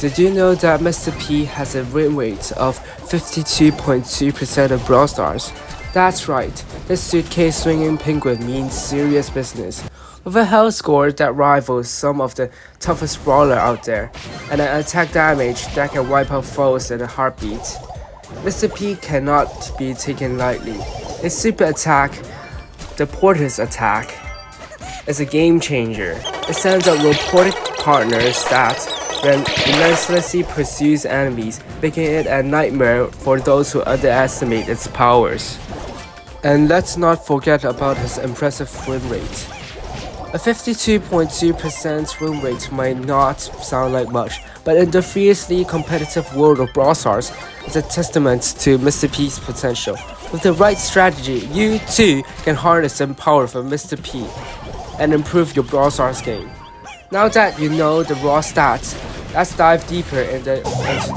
Did you know that Mr. P has a win rate of 52.2% of Brawl Stars? That's right, this suitcase swinging penguin means serious business. With a health score that rivals some of the toughest brawler out there, and an attack damage that can wipe out foes in a heartbeat, Mr. P cannot be taken lightly. His super attack, the Porter's attack, is a game changer. It sends out robotic partners that relentlessly pursues enemies, making it a nightmare for those who underestimate its powers. And let's not forget about his impressive win rate. A 52.2% win rate might not sound like much, but in the fiercely competitive world of Brawl Stars, it's a testament to Mr. P's potential. With the right strategy, you too can harness the power of Mr. P and improve your Brawl Stars game. Now that you know the raw stats, let's dive deeper into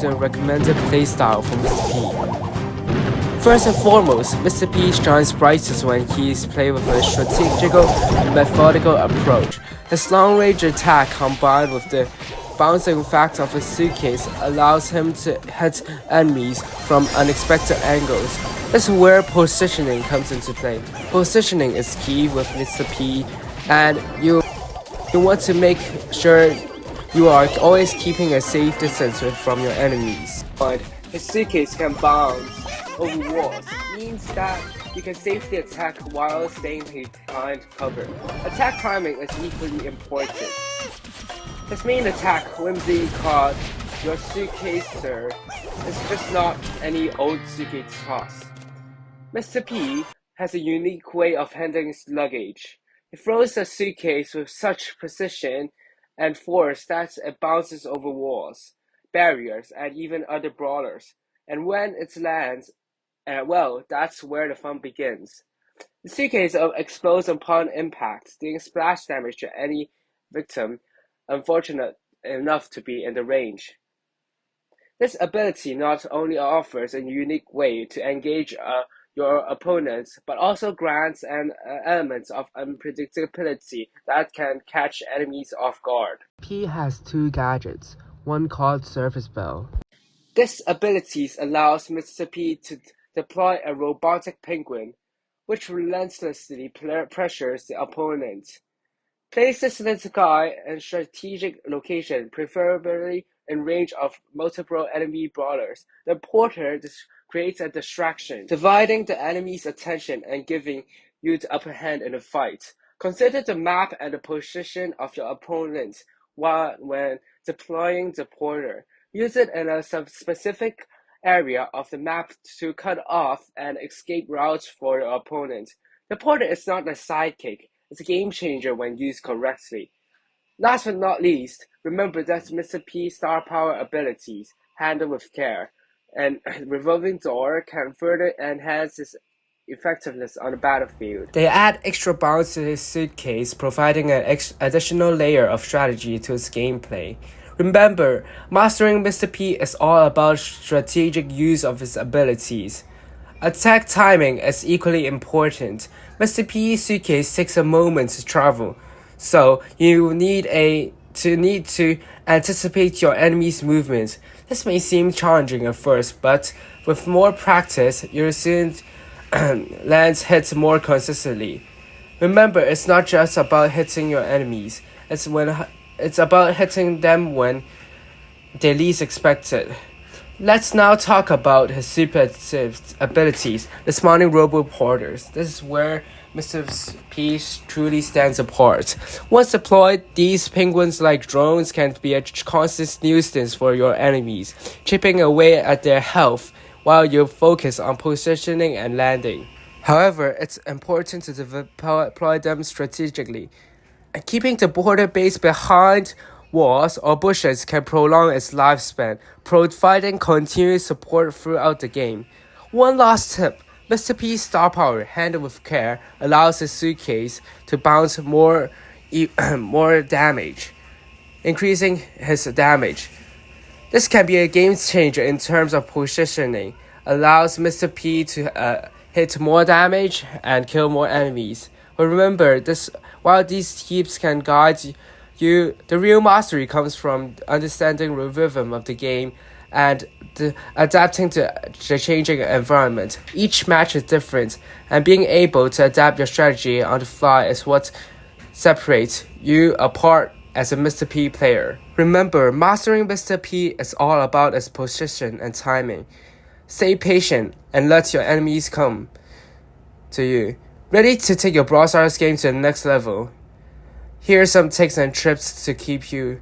the recommended playstyle for Mr. P. First and foremost, Mr. P shines brightest when he's played with a strategical and methodical approach. His long-range attack combined with the bouncing fact of his suitcase allows him to hit enemies from unexpected angles. This is where positioning comes into play. Positioning is key with Mr. P, and you want to make sure you are always keeping a safe distance from your enemies. But his suitcase can bounce over walls, means that you can safely attack while staying behind cover. Attack timing is equally important. His main attack, whimsy called your suitcase sir, is just not any old suitcase toss. Mr. P has a unique way of handling his luggage. He throws a suitcase with such precision and force that it bounces over walls, barriers, and even other brawlers. And when it lands, well, that's where the fun begins. The suitcase explodes upon impact, dealing splash damage to any victim unfortunate enough to be in the range. This ability not only offers a unique way to engage your opponents, but also grants an element of unpredictability that can catch enemies off guard. P has two gadgets, one called Surface Bell. This ability allows Mr. P to deploy a robotic penguin, which relentlessly pressures the opponent. Place this in the sky and strategic location, preferably in range of multiple enemy brawlers. The porter creates a distraction, dividing the enemy's attention and giving you the upper hand in the fight. Consider the map and the position of your opponent when deploying the porter. Use it in a specific area of the map to cut off and escape routes for your opponent. The porter is not a sidekick. It's a game changer when used correctly. Last but not least, remember that Mr. P's star power abilities, handled with care, and revolving door can further enhance his effectiveness on the battlefield. They add extra bounce to his suitcase, providing an additional layer of strategy to his gameplay. Remember, mastering Mr. P is all about strategic use of his abilities. Attack timing is equally important. Mr. P's suitcase takes a moment to travel, so you need to anticipate your enemy's movements. This may seem challenging at first, but with more practice, you'll soon land hits more consistently. Remember, it's not just about hitting your enemies. It's about hitting them when they least expect it. Let's now talk about his super abilities, the spawning robo porters. This is where Mr. P truly stands apart. Once deployed, these penguins like drones can be a constant nuisance for your enemies, chipping away at their health while you focus on positioning and landing. However, it's important to deploy them strategically. Keeping the border base behind walls or bushes can prolong its lifespan, providing continuous support throughout the game. One last tip, Mr. P's star power, handled with care, allows his suitcase to bounce more damage, increasing his damage. This can be a game changer in terms of positioning, allows Mr. P to hit more damage and kill more enemies. But remember, while these tips can guide The real mastery comes from understanding the rhythm of the game and adapting to the changing environment. Each match is different, and being able to adapt your strategy on the fly is what separates you apart as a Mr. P player. Remember, mastering Mr. P is all about its position and timing. Stay patient and let your enemies come to you. Ready to take your Brawl Stars game to the next level? Here are some tips and tricks to keep you.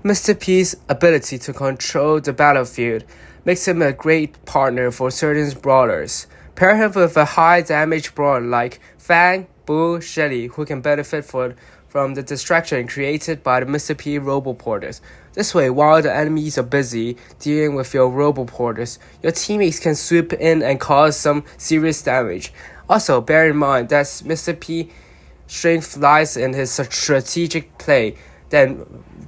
Mr. P's ability to control the battlefield makes him a great partner for certain brawlers. Pair him with a high damage brawler like Fang, Bull, Shelly, who can benefit from the distraction created by the Mr. P roboporters. This way, while the enemies are busy dealing with your roboporters, your teammates can swoop in and cause some serious damage. Also, bear in mind that Mr. P's strength lies in his strategic play than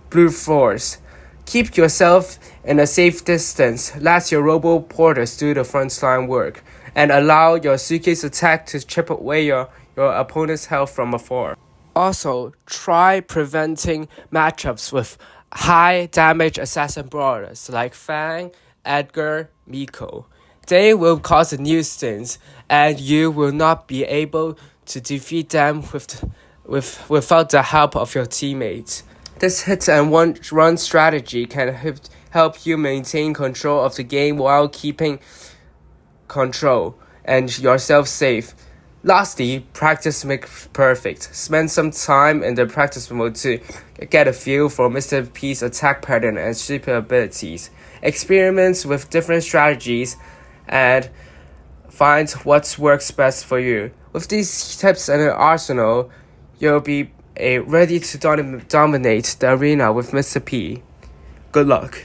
brute force. Keep yourself in a safe distance, let your roboporters do the frontline work, and allow your suitcase attack to chip away your opponent's health from afar. Also, try preventing matchups with high damage assassin brawlers like Fang, Edgar, Mygkobe. They will cause a nuisance, and you will not be able to defeat them without the help of your teammates. This hit and run strategy can help you maintain control of the game while keeping control and yourself safe. Lastly, practice makes perfect. Spend some time in the practice mode to get a feel for Mr. P's attack pattern and super abilities. Experiment with different strategies and find what works best for you. With these tips and an arsenal, you'll be ready to dominate the arena with Mr. P. Good luck.